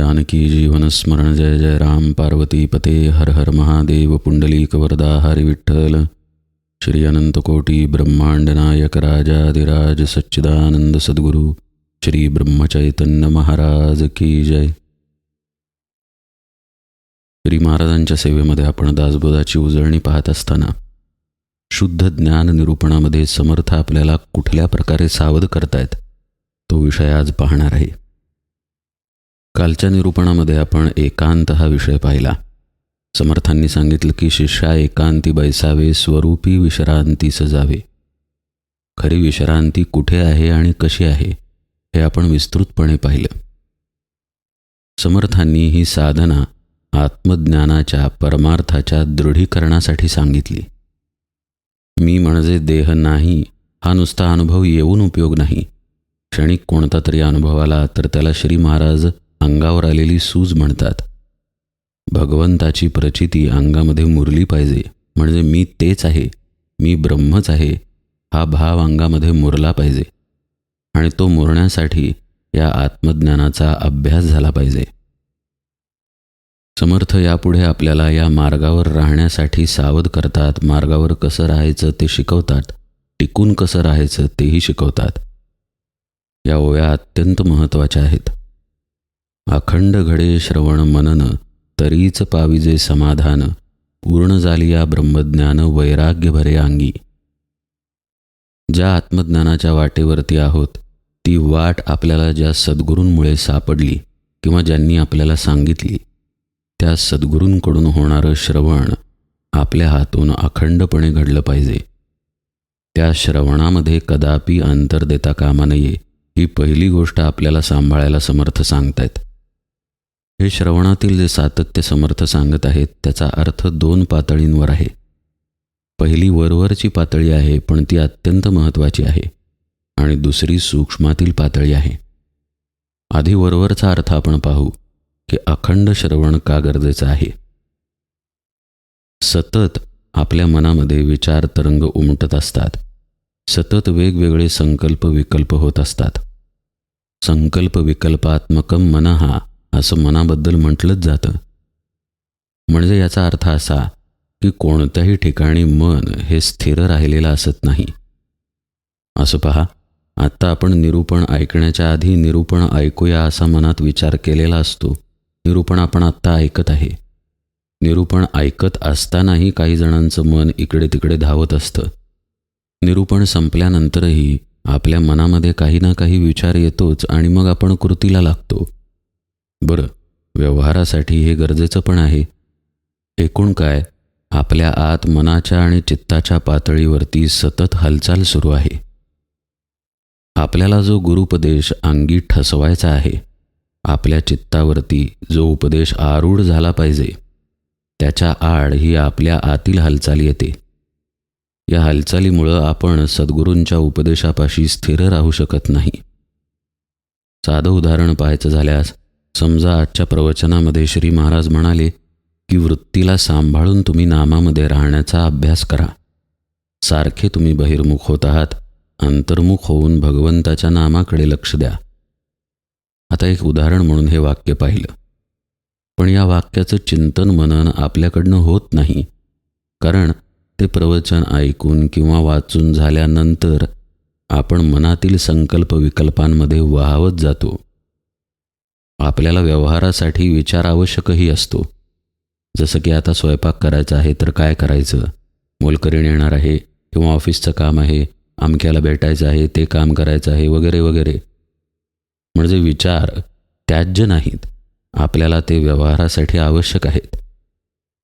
जानकी जीवन स्मरण जय जय राम पार्वती पते हर हर महादेव पुंडलीक वरदा हरि विठ्ठल श्री अनंत कोटी ब्रह्मांड नायक राजाधिराज सच्चिदानंद सद्गुरु श्री ब्रह्मचैतन्य महाराज की जय। श्री महाराजांच्या सेवेमध्ये आपण दासबोधाची उजळणी पाहत असताना शुद्ध ज्ञान निरूपणामध्ये समर्थ आपल्याला कुठल्या प्रकारे सावध करतायत तो विषय आज पाहणार आहे। कालच्या निरूपणामध्ये आपण एकांत हा विषय पाहिला। समर्थांनी सांगितलं की शिष्या एकांती बैसावे स्वरूपी विश्रांती सजावे। खरी विश्रांती कुठे आहे आणि कशी आहे हे आपण विस्तृतपणे पाहिलं। समर्थांनी ही साधना आत्मज्ञानाच्या परमार्थाच्या दृढीकरणासाठी सांगितली। मी म्हणजे देह नाही हा नुसता अनुभव येऊन उपयोग नाही। क्षणिक कोणता तरी अनुभव आला तर त्याला श्री महाराज अंगावर आलेली सूज म्हणतात। भगवंताची प्रचिती अंगामध्ये मुरली पाहिजे, म्हणजे मी तेच आहे, मी ब्रह्मच आहे हा भाव अंगामध्ये मुरला पाहिजे आणि तो मुरण्यासाठी या आत्मज्ञानाचा अभ्यास झाला पाहिजे। समर्थ यापुढे आपल्याला या मार्गावर राहण्यासाठी सावध करतात, मार्गावर कसं राहायचं ते शिकवतात, टिकून कसं राहायचं तेही शिकवतात। या ओव्या अत्यंत महत्त्वाच्या आहेत। अखंड घडे श्रवण मनन तरीच पाविजे समाधान पूर्ण झाली या ब्रह्मज्ञान वैराग्य भरे अंगी। ज्या आत्मज्ञानाच्या वाटेवरती आहोत ती वाट आपल्याला ज्या सद्गुरूंमुळे सापडली किंवा ज्यांनी आपल्याला सांगितली त्या सद्गुरूंकडून होणारं श्रवण आपल्या हातून अखंडपणे घडलं पाहिजे। त्या श्रवणामध्ये कदापि अंतर देता कामा नये ही पहिली गोष्ट आपल्याला सांभाळायला समर्थ सांगतायत। हे श्रवणातील जे सातत्य समर्थ सांगत आहेत त्याचा अर्थ दोन पातळींवर आहे। पहिली वरवरची पातळी आहे, पण ती अत्यंत महत्त्वाची आहे, आणि दुसरी सूक्ष्मातील पातळी आहे। आधी वरवरचा अर्थ आपण पाहू की अखंड श्रवण का गरजेचं आहे। सतत आपल्या मनामध्ये विचार तरंग उमटत असतात, सतत वेगवेगळे संकल्प विकल्प होत असतात। संकल्प विकल्पात्मकम मनः असं मनाबद्दल म्हटलंच जातं। म्हणजे याचा अर्थ असा की कोणत्याही ठिकाणी मन हे स्थिर राहिलेलं असत नाही। असं पहा, आत्ता आपण निरूपण ऐकण्याच्या आधी निरूपण ऐकूया असा मनात विचार केलेला असतो। निरूपण आपण आत्ता ऐकत आहे। निरूपण ऐकत असतानाही काही जणांचं मन इकडे तिकडे धावत असतं। निरूपण संपल्यानंतरही आपल्या मनामध्ये काही ना काही विचार येतोच आणि मग आपण कृतीला लागतो। बरं, व्यवहारासाठी हे गरजेचं पण आहे। एकूण काय, आपल्या आत मनाच्या आणि चित्ताच्या पातळीवरती सतत हालचाल सुरू आहे। आपल्याला जो गुरुपदेश अंगी ठसवायचा आहे, आपल्या चित्तावरती जो उपदेश आरूढ झाला पाहिजे, त्याच्या आड ही आपल्या आतील हालचाल येते। या हालचालीमुळं आपण सद्गुरूंच्या उपदेशापाशी स्थिर राहू शकत नाही। साधं उदाहरण पाहायचं झाल्यास, समजा आजच्या प्रवचनामध्ये श्री महाराज म्हणाले की वृत्तीला सांभाळून तुम्ही नामामध्ये राहण्याचा अभ्यास करा। सारखे तुम्ही बहिर्मुख होत आहात, अंतर्मुख होऊन भगवंताच्या नामाकडे लक्ष द्या। आता एक उदाहरण म्हणून हे वाक्य पाहिलं, पण या वाक्याचं चिंतन मनन आपल्याकडनं होत नाही, कारण ते प्रवचन ऐकून किंवा वाचून झाल्यानंतर आपण मनातील संकल्प विकल्पांमध्ये वाहवत जातो। आपल्याला व्यवहारासाठी विचार आवश्यकही असतो, जसं की आता स्वयंपाक करायचा आहे तर काय करायचं, मोलकरीण येणार आहे किंवा ऑफिसचं काम आहे, अमक्याला भेटायचं आहे, ते काम करायचं आहे, वगैरे वगैरे। म्हणजे विचार त्याज्य नाहीत, आपल्याला ते व्यवहारासाठी आवश्यक आहेत।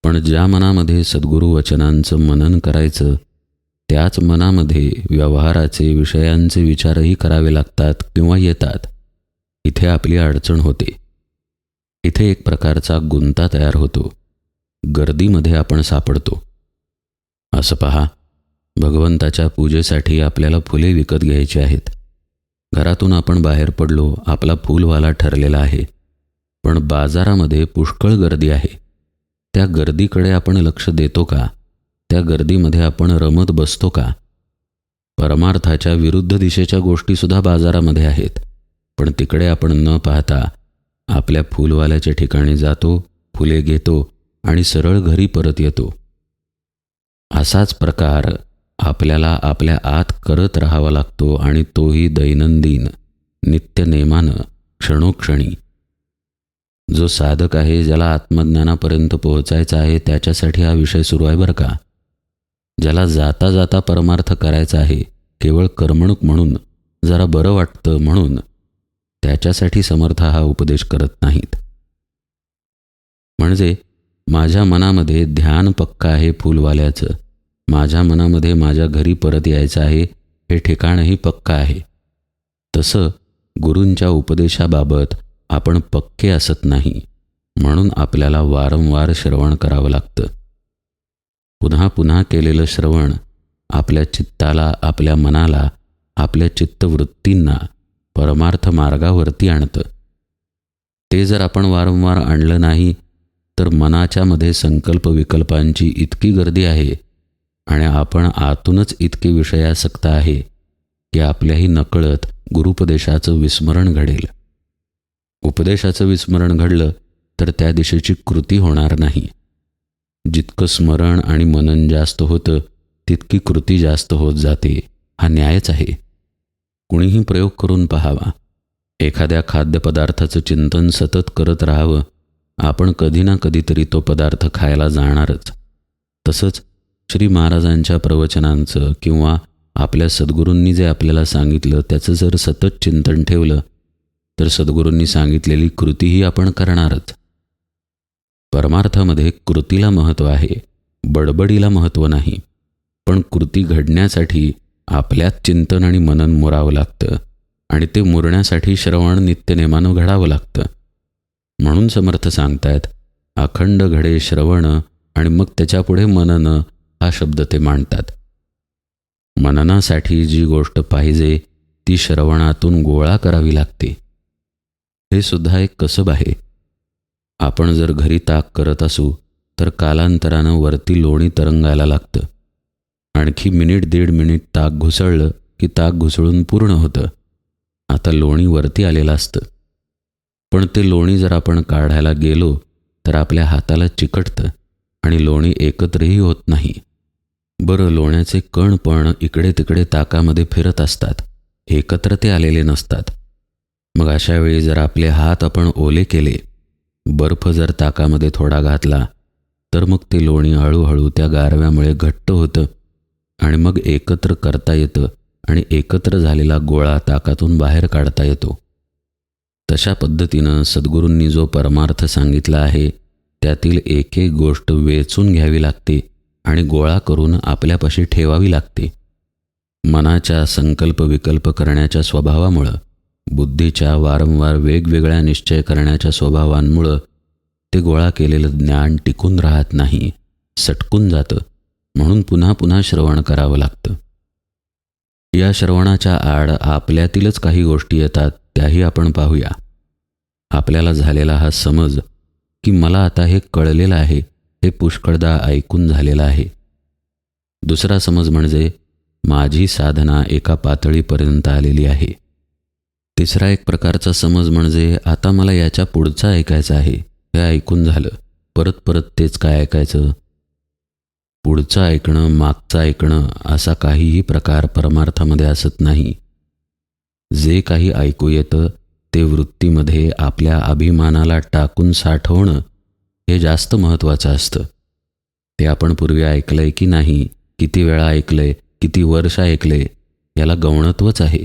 पण ज्या मनामध्ये सद्गुरू वचनांचं मनन करायचं त्याच मनामध्ये व्यवहाराचे विषयांचे विचारही करावे लागतात किंवा येतात। इथे आपली अडचण होते। इथे एक प्रकारचा गुंता तयार होतो, गर्दीमध्ये आपण सापडतो। असं पहा, भगवंताच्या पूजेसाठी आपल्याला फुले विकत घ्यायची आहेत। घरातून आपण बाहेर पडलो, आपला फूलवाला ठरलेला आहे, पण बाजारामध्ये पुष्कळ गर्दी आहे। त्या गर्दीकडे आपण लक्ष देतो का? त्या गर्दीमध्ये आपण रमत बसतो का? परमार्थाच्या विरुद्ध दिशेच्या गोष्टीसुद्धा बाजारामध्ये आहेत, पण तिकडे आपण न पाहता आपल्या फुलवाल्याच्या ठिकाणी जातो, फुले घेतो आणि सरळ घरी परत येतो. असाच प्रकार आपल्याला आपल्या आत करत राहावा लागतो आणि तोही दैनंदिन, नित्यनेमानं, क्षणोक्षणी. जो साधक आहे, ज्याला आत्मज्ञानापर्यंत पोहोचायचं आहे, त्याच्यासाठी हा विषय सुरू आहे बरं का. ज्याला जाता जाता परमार्थ करायचा आहे, केवळ करमणूक म्हणून, जरा बरं वाटतं म्हणून, त्याच्यासाठी समर्थ हा उपदेश करत नाहीत. म्हणजे माझ्या मनामध्ये ध्यान पक्का आहे फुलवाल्याचं, माझ्या मनामध्ये माझ्या घरी परत यायचं आहे हे ठिकाणही पक्का आहे. तसं गुरूंच्या उपदेशाबाबत आपण पक्के असत नाही, म्हणून आपल्याला वारंवार श्रवण करावं लागतं. पुन्हा पुन्हा केलेलं श्रवण आपल्या चित्ताला, आपल्या मनाला, आपल्या चित्तवृत्तींना परमार्थ मार्गावरती आणतं. ते जर आपण वारंवार आणलं नाही तर मनाच्या मध्ये संकल्प विकल्पांची इतकी गर्दी आहे आणि आपण आतूनच इतके विषयासक्त आहे की आपल्याही नकळत गुरुपदेशाचं विस्मरण घडेल. उपदेशाचं विस्मरण घडलं तर त्या दिशेची कृती होणार नाही. जितकं स्मरण आणि मनन जास्त होतं तितकी कृती जास्त होत जाते, हा न्यायच आहे. कुणीही प्रयोग करून पहावा. एखाद्या खाद्यपदार्थाचं चिंतन सतत करत राहावं, आपण कधी ना कधीतरी तो पदार्थ खायला जाणारच. तसंच श्री महाराजांच्या प्रवचनांचं किंवा आपल्या सद्गुरूंनी जे आपल्याला सांगितलं त्याचं जर सतत चिंतन ठेवलं तर सद्गुरूंनी सांगितलेली कृतीही आपण करणारच. परमार्थामध्ये कृतीला महत्त्व आहे, बडबडीला महत्त्व नाही. पण कृती घडण्यासाठी आपल्यात चिंतन आणि मनन मुरावं लागतं आणि ते मुरण्यासाठी श्रवण नित्यनेमानं घडावं लागतं. म्हणून समर्थ सांगतायत, अखंड घडे श्रवण आणि मग त्याच्यापुढे मनन हा शब्द ते मांडतात. मननासाठी जी गोष्ट पाहिजे ती श्रवणातून गोळा करावी लागते. हे सुद्धा एक कसब आहे. आपण जर घरी ताक करत असू तर कालांतरानं वरती लोणी तरंगायला लागतं. आणखी मिनिट दीड मिनिट ताक घुसळलं की ताक घुसळून पूर्ण होतं. आता लोणी वरती आलेलं असतं. पण ते लोणी जर आपण काढायला गेलो तर आपल्या हाताला चिकटतं आणि लोणी एकत्रही होत नाही. बरं, लोण्याचे कण पण इकडे तिकडे ताकामध्ये फिरत असतात, एकत्र ते आलेले नसतात. मग अशा वेळी जर आपले हात आपण ओले केले, बर्फ जर ताकामध्ये थोडा घातला तर मग ते लोणी हळूहळू त्या गारव्यामुळे घट्ट होतं आणि मग एकत्र करता येतं आणि एकत्र झालेला गोळा ताकातून बाहेर काढता येतो. तशा पद्धतीनं सद्गुरूंनी जो परमार्थ सांगितला आहे त्यातील एक एक गोष्ट वेचून घ्यावी लागते आणि गोळा करून आपल्यापाशी ठेवावी लागते. मनाच्या संकल्प विकल्प करण्याच्या स्वभावामुळं, बुद्धीच्या वारंवार वेगवेगळ्या निश्चय करण्याच्या स्वभावांमुळं ते गोळा केलेलं ज्ञान टिकून राहत नाही, सटकून जातं. म्हणून पुन्हा पुन्हा श्रवण करावं लागतं. या श्रवणाच्या आड आपल्यातीलच काही गोष्टी येतात, त्याही आपण पाहूया. आपल्याला झालेला हा समज की मला आता हे कळलेलं आहे, हे पुष्कळदा ऐकून झालेलं आहे. दुसरा समज म्हणजे माझी साधना एका पातळीपर्यंत आलेली आहे. तिसरा एक प्रकारचा समज म्हणजे आता मला याच्या पुढचं ऐकायचं आहे, हे ऐकून झालं, परत परत तेच काय ऐकायचं. पुढचं ऐकणं, मागचं ऐकणं असा काहीही प्रकार परमार्थामध्ये असत नाही. जे काही ऐकू येतं ते वृत्तीमध्ये आपल्या अभिमानाला टाकून साठवणं हे जास्त महत्त्वाचं असतं. ते आपण पूर्वी ऐकलंय की नाही, किती वेळा ऐकलंय, किती वर्ष ऐकले, याला गौणत्वच आहे.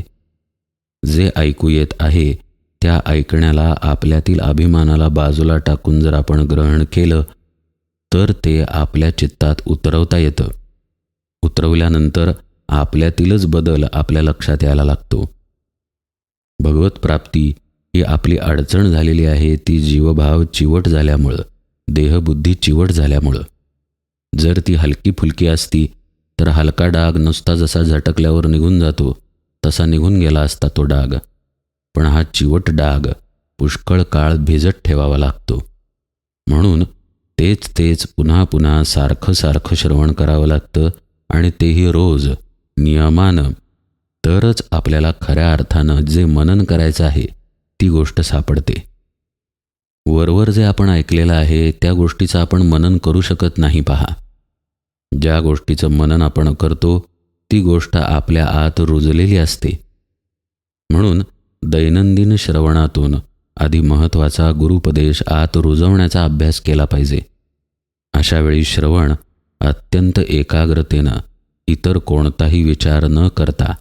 जे ऐकू येत आहे त्या ऐकण्याला आपल्यातील अभिमानाला बाजूला टाकून जर आपण ग्रहण केलं तर ते आपल्या चित्तात उतरवता येतं. उतरवल्यानंतर आपल्यातीलच बदल आपल्या लक्षात यायला लागतो. भगवत प्राप्ती ही आपली अडचण झालेली आहे, ती जीवभाव चिवट झाल्यामुळं, देहबुद्धी चिवट झाल्यामुळं. जर ती हलकी फुलकी असती तर हलका डाग नुसता जसा झटकल्यावर निघून जातो तसा निघून गेला असता तो डाग. पण हा चिवट डाग पुष्कळ काळ भिजत ठेवावा लागतो. म्हणून तेच तेच पुन्हा पुन्हा सारखं सारखं श्रवण करावं लागतं आणि तेही रोज नियमानं. तरच आपल्याला खऱ्या अर्थानं जे मनन करायचं आहे ती गोष्ट सापडते. वरवर जे आपण ऐकलेलं आहे त्या गोष्टीचं आपण मनन करू शकत नाही पहा. ज्या गोष्टीचं मनन आपण करतो ती गोष्ट आपल्या आत रुजलेली असते. म्हणून दैनंदिन श्रवणातून आधी महत्त्वाचा गुरुपदेश आत रुजवण्याचा अभ्यास केला पाहिजे. अशावेळी श्रवण अत्यंत एकाग्रतेनं, इतर कोणताही विचार न करता,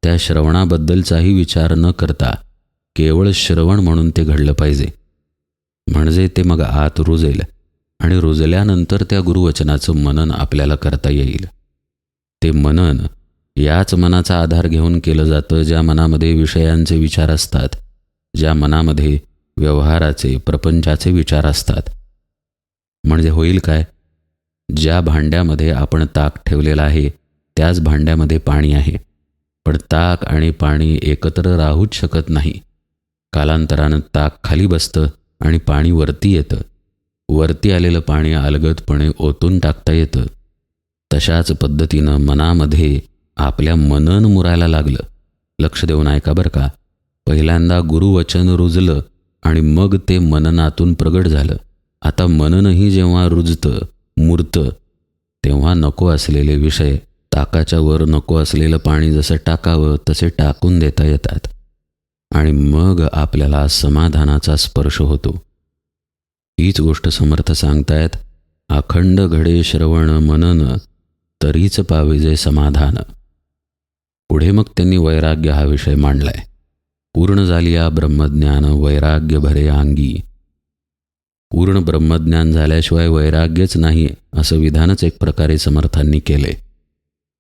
त्या श्रवणाबद्दलचाही विचार न करता केवळ श्रवण म्हणून ते घडलं पाहिजे. म्हणजे ते मग आत रुजेल आणि रुजल्यानंतर त्या गुरुवचनाचं मनन आपल्याला करता येईल. ते मनन याच मनाचा आधार घेऊन केलं जातं ज्या मनामध्ये विषयांचे विचार असतात, ज्या मनामध्ये व्यवहाराचे, प्रपंचाचे विचार असतात. म्हणजे होईल काय? ज्या भांड्यामध्ये आपण ताक ठेवलेलं आहे त्याच भांड्यामध्ये पाणी आहे, पण ताक आणि पाणी एकत्र राहूच शकत नाही. कालांतरानं ताक खाली बसतं आणि पाणी वरती येतं. वरती आलेलं पाणी अलगदपणे ओतून टाकता येतं. तशाच पद्धतीनं मनामध्ये आपल्या मनन मुरायला लागलं. लक्ष देऊन ऐका बरं का. पहिल्यांदा गुरुवचन रुजलं आणि मग ते मननातून प्रगट झालं. आता मननही जेव्हा रुजतं, मुरतं, तेव्हा नको असलेले विषय, ताकाच्या वर नको असलेलं पाणी जसं टाकावं तसे टाकून देता येतात आणि मग आपल्याला समाधानाचा स्पर्श होतो. हीच गोष्ट समर्थ सांगतायत, अखंड घडे श्रवण मनन, तरीच पाविजे समाधान. पुढे मग त्यांनी वैराग्य हा विषय मांडलाय. पूर्ण झालिया ब्रह्मज्ञान वैराग्य भरे अंगी. पूर्ण ब्रह्मज्ञान झाल्याशिवाय वैराग्यच नाही असं विधानच एक प्रकारे समर्थांनी केले.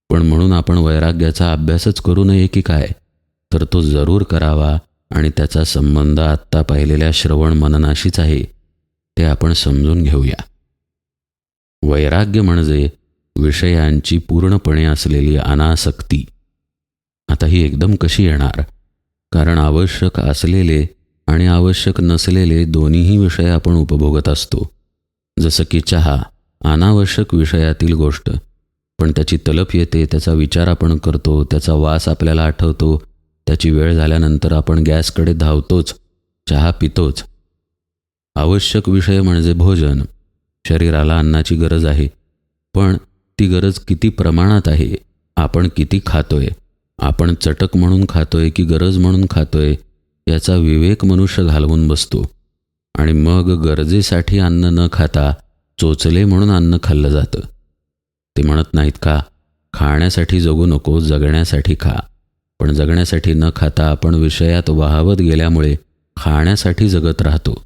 पण म्हणून आपण वैराग्याचा अभ्यासच करू नये की काय? तर तो जरूर करावा आणि त्याचा संबंध आत्ता पाहिलेल्या श्रवण मननाशीच आहे, ते आपण समजून घेऊया. वैराग्य म्हणजे विषयांची पूर्णपणे असलेली अनासक्ती. आता ही एकदम कशी येणार? कारण आवश्यक असलेले आणि आवश्यक नसलेले दोन्हीही विषय आपण उपभोगत असतो. जसं की चहा, अनावश्यक विषयातील गोष्ट, पण त्याची तलफ येते, त्याचा विचार आपण करतो, त्याचा वास आपल्याला आठवतो, त्याची वेळ झाल्यानंतर आपण गॅसकडे धावतोच, चहा पितोच. आवश्यक विषय म्हणजे भोजन. शरीराला अन्नाची गरज आहे, पण ती गरज किती प्रमाणात आहे, आपण किती खातोय, आपण चटक म्हणून खातोय की गरज म्हणून खातोय, याचा विवेक मनुष्य घालवून बसतो आणि मग गरजेसाठी अन्न न खाता चोचले म्हणून अन्न खाल्लं जातं. ते म्हणत नाहीत का, खाण्यासाठी जगू नको, जगण्यासाठी खा. पण जगण्यासाठी न खाता आपण विषयात वाहवत गेल्यामुळे खाण्यासाठी जगत राहतो.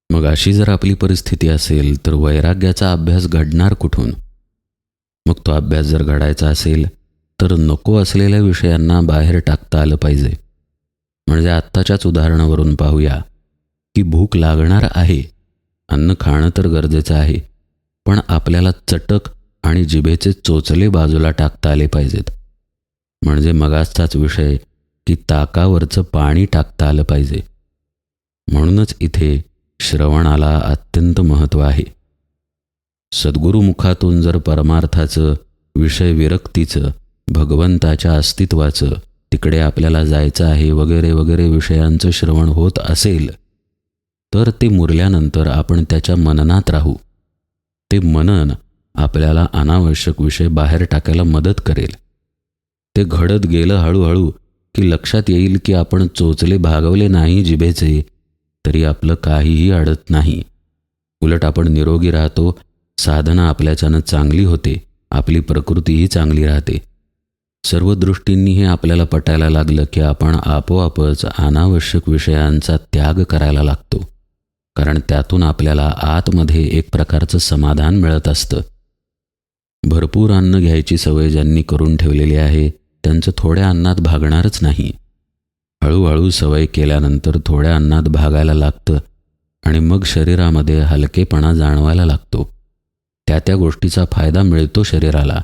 मग अशी जर आपली परिस्थिती असेल तर वैराग्याचा अभ्यास घडणार कुठून? मग तो अभ्यास जर घडायचा असेल तर नको असलेल्या विषयांना बाहेर टाकता आलं पाहिजे. म्हणजे आत्ताच्याच उदाहरणावरून पाहूया की भूक लागणार आहे, अन्न खाणं तर गरजेचं आहे, पण आपल्याला चटक आणि जिभेचे चोचले बाजूला टाकता आले पाहिजेत. म्हणजे मगाचाच विषय की ताकावरचं पाणी टाकता आलं पाहिजे. म्हणूनच इथे श्रवणाला अत्यंत महत्त्व आहे. सद्गुरुमुखातून जर परमार्थाचं, विषय विरक्तीचं, भगवंताच्या अस्तित्वाचं, तिकडे आपल्याला जायचं आहे वगैरे वगैरे विषयांचं श्रवण होत असेल तर ते मुरल्यानंतर आपण त्याच्या मननात राहू. ते मनन आपल्याला अनावश्यक विषय बाहेर टाकायला मदत करेल. ते घडत गेलं हळूहळू की लक्षात येईल की आपण चोचले भागवले नाही जिभेचे तरी आपलं काहीही अडत नाही. उलट आपण निरोगी राहतो, साधना आपल्याच्यानं चांगली होते, आपली प्रकृतीही चांगली राहते. सर्व दृष्टींनी हे आपल्याला पटायला लागलं की आपण आपोआपच अनावश्यक विषयांचा त्याग करायला लागतो. कारण त्यातून आपल्याला आतमध्ये एक प्रकारचं समाधान मिळत असतं. भरपूर अन्न घ्यायची सवय ज्यांनी करून ठेवलेली आहे त्यांचं थोड्या अन्नात भागणारच नाही. हळूहळू सवय केल्यानंतर थोड्या अन्नात भागायला लागतं आणि मग शरीरामध्ये हलकेपणा जाणवायला लागतो. त्या गोष्टीचा फायदा मिळतो शरीराला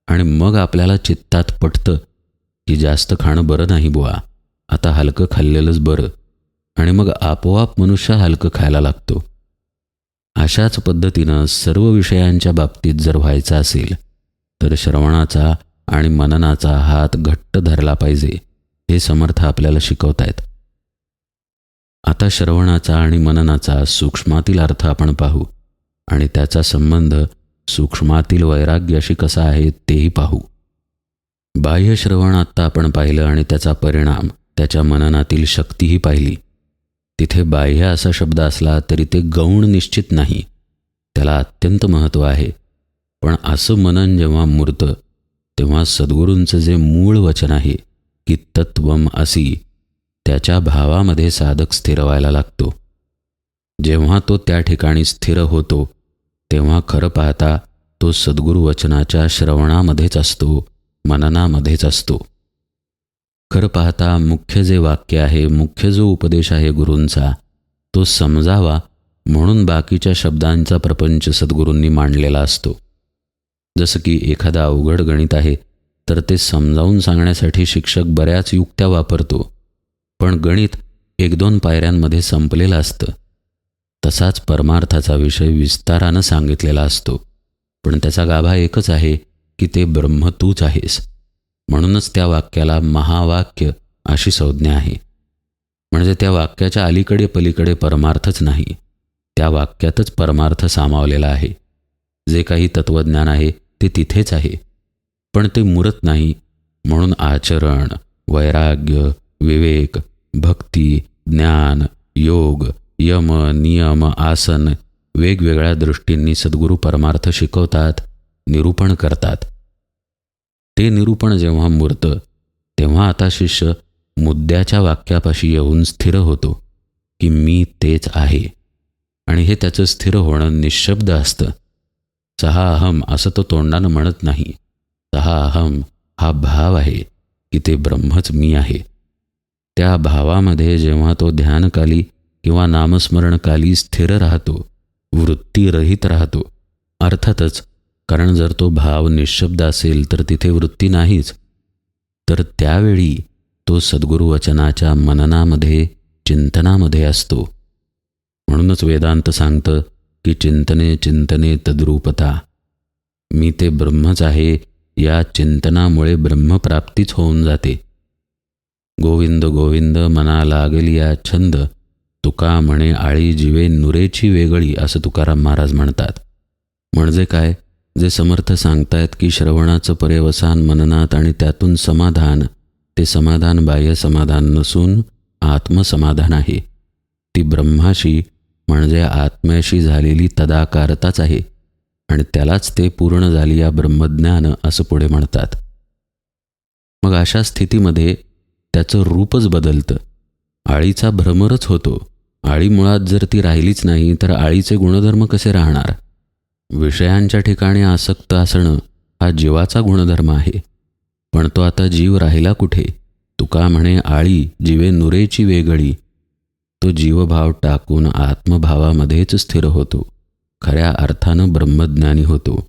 आणि मग आपल्याला चित्तात पटतं की जास्त खाणं बरं नाही बुवा, आता हलकं खाल्लेलंच बरं, आणि मग आपोआप मनुष्य हलकं खायला लागतो. अशाच पद्धतीनं सर्व विषयांच्या बाबतीत जर व्हायचं असेल तर श्रवणाचा आणि मननाचा हात घट्ट धरला पाहिजे. हे समर्थ आपल्याला शिकवतायत. आता श्रवणाचा आणि मननाचा सूक्ष्मातील अर्थ आपण पाहू आणि त्याचा संबंध सूक्ष्मातील वैराग्याशी कसा आहे तेही पाहू. बाह्य श्रवण आत्ता आपण पाहिलं आणि त्याचा परिणाम त्याच्या मननातील शक्तीही पाहिली. तिथे बाह्य असा शब्द असला तरी ते गौण निश्चित नाही, त्याला अत्यंत महत्त्व आहे. पण असं मनन जेव्हा मुरतं तेव्हा सद्गुरूंचं जे मूळ वचन आहे की तत्वम असी, त्याच्या भावामध्ये साधक स्थिर व्हायला लागतो. जेव्हा तो त्या ठिकाणी स्थिर होतो तेव्हा खरं पाहता तो सद्गुरू वचनाच्या श्रवणामध्येच असतो, मननामध्येच असतो. खरं पाहता मुख्य जे वाक्य आहे, मुख्य जो उपदेश आहे गुरूंचा, तो समजावा म्हणून बाकीच्या शब्दांचा प्रपंच सद्गुरूंनी मांडलेला असतो. जसं की एखादा अवघड गणित आहे तर ते समजावून सांगण्यासाठी शिक्षक बऱ्याच युक्त्या वापरतो, पण गणित 1-2 पायऱ्यांमध्ये संपलेलं असतं. तसाच परमार्थाचा विषय विस्तारानं सांगितलेला असतो, पण त्याचा गाभा एकच आहे की ते ब्रह्म तूच आहेस. म्हणूनच त्या वाक्याला महावाक्य अशी संज्ञा आहे. म्हणजे त्या वाक्याच्या अलीकडे पलीकडे परमार्थच नाही, त्या वाक्यातच परमार्थ सामावलेला आहे. जे काही तत्त्वज्ञान आहे ते तिथेच आहे, पण ते मुरत नाही. म्हणून आचरण, वैराग्य, विवेक, भक्ती, ज्ञान, योग, यम, नियम, आसन वेगवेगळ्या दृष्टींनी सद्गुरू परमार्थ शिकवतात, निरूपण करतात. ते निरूपण जेव्हा मुरतं तेव्हा आता शिष्य मुद्द्याच्या वाक्यापाशी येऊन स्थिर होतो की मी तेच आहे. आणि हे त्याचं स्थिर होणं निःशब्द असतं. सहा अहम असं तो तोंडानं म्हणत नाही. सहा अहम हा भाव आहे की ते ब्रह्मच मी आहे. त्या भावामध्ये जेव्हा तो ध्यानकाली किंवा नामस्मरणकाली स्थिर राहतो, वृत्तीरहित राहतो. अर्थातच, कारण जर तो भाव निःशब्द असेल तर तिथे वृत्ती नाहीच. तर त्यावेळी तो सद्गुरू वचनाच्या मननामध्ये, चिंतनामध्ये असतो. म्हणूनच वेदांत सांगतं की चिंतने चिंतने तद्रूपता. मी ते ब्रह्मच आहे या चिंतनामुळे ब्रह्मप्राप्तीच होऊन जाते. गोविंद गोविंद मना लागलिया छंद, तुका म्हणे आळी जीवे नुरेची वेगळी, असं तुकाराम महाराज म्हणतात. म्हणजे काय, जे समर्थ सांगतायत की श्रवणाचं पर्यवसान मननात आणि त्यातून समाधान, ते समाधान बाह्य समाधान नसून आत्मसमाधान आहे. ती ब्रह्माशी म्हणजे आत्म्याशी झालेली तदाकारताच आहे आणि त्यालाच ते पूर्ण झाली या ब्रह्मज्ञान असं पुढे म्हणतात. मग अशा स्थितीमध्ये त्याचं रूपच बदलतं. आळीचा भ्रमरच होतो. आळी मुळात जर ती राहिलीच नाही तर आळीचे गुणधर्म कसे राहणार. विषयांच्या ठिकाणी आसक्त असणं हा जीवाचा गुणधर्म आहे, पण तो आता जीव राहिला कुठे. तुका म्हणे आळी जीवे नुरेची वेगळी. तो जीवभाव टाकून आत्मभावामध्येच स्थिर होतो, खऱ्या अर्थानं ब्रह्मज्ञानी होतो.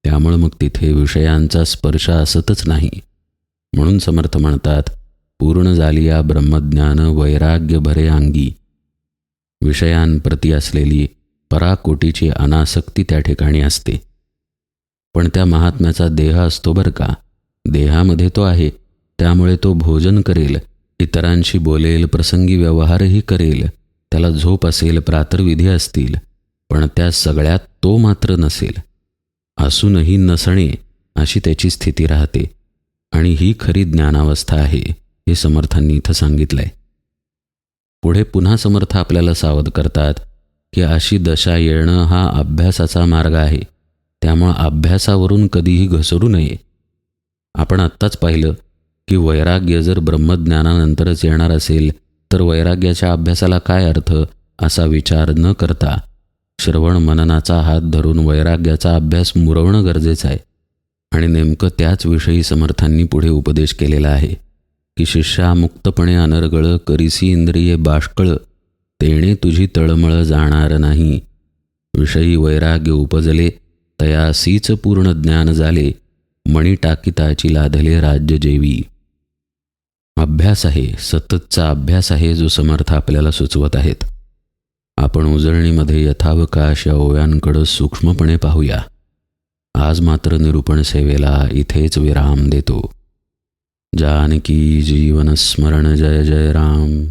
त्यामुळे मग तिथे विषयांचा स्पर्श असतच नाही. म्हणून समर्थ म्हणतात, पूर्ण झाली या ब्रह्मज्ञान वैराग्य भरे अंगी. विषयांप्रती असलेली पराकोटीची अनासक्ती त्या ठिकाणी असते. पण त्या महात्म्याचा देह असतो बरं का. देहामध्ये तो आहे, त्यामुळे तो भोजन करेल, इतरांशी बोलेल, प्रसंगी व्यवहारही करेल, त्याला झोप असेल, प्रातर्विधी असतील, पण त्या सगळ्यात तो मात्र नसेल. असूनही नसणे अशी त्याची स्थिती राहते. आणि ही खरी ज्ञानावस्था आहे, हे समर्थांनी इथं सांगितलंय. पुढे पुन्हा समर्थ आपल्याला सावध करतात की अशी दशा येणं हा अभ्यासाचा मार्ग आहे, त्यामुळं अभ्यासावरून कधीही घसरू नये. आपण आत्ताच पाहिलं की वैराग्य जर ब्रह्मज्ञानानंतरच येणार असेल तर वैराग्याच्या अभ्यासाला काय अर्थ, असा विचार न करता श्रवण मननाचा हात धरून वैराग्याचा अभ्यास मुरवणं गरजेचं आहे. आणि नेमकं त्याच विषयी समर्थांनी पुढे उपदेश केलेला आहे की शिष्या मुक्तपणे अनर्गळ करीसी इंद्रिये बाष्कळ, तेणे तुझी तळमळ जाणार नाही. विषयी वैराग्य उपजले तयासीच पूर्ण ज्ञान झाले, मणी टाकिताची लाधले राज्य जेवी. अभ्यास आहे, सततचा अभ्यास आहे जो समर्थ आपल्याला सुचवत आहेत. आपण उजळणीमध्ये यथावकाश या ओव्यांकडं सूक्ष्मपणे पाहूया. आज मात्र निरूपण सेवेला इथेच विराम देतो. जानकी जीवन स्मरण जय जय राम.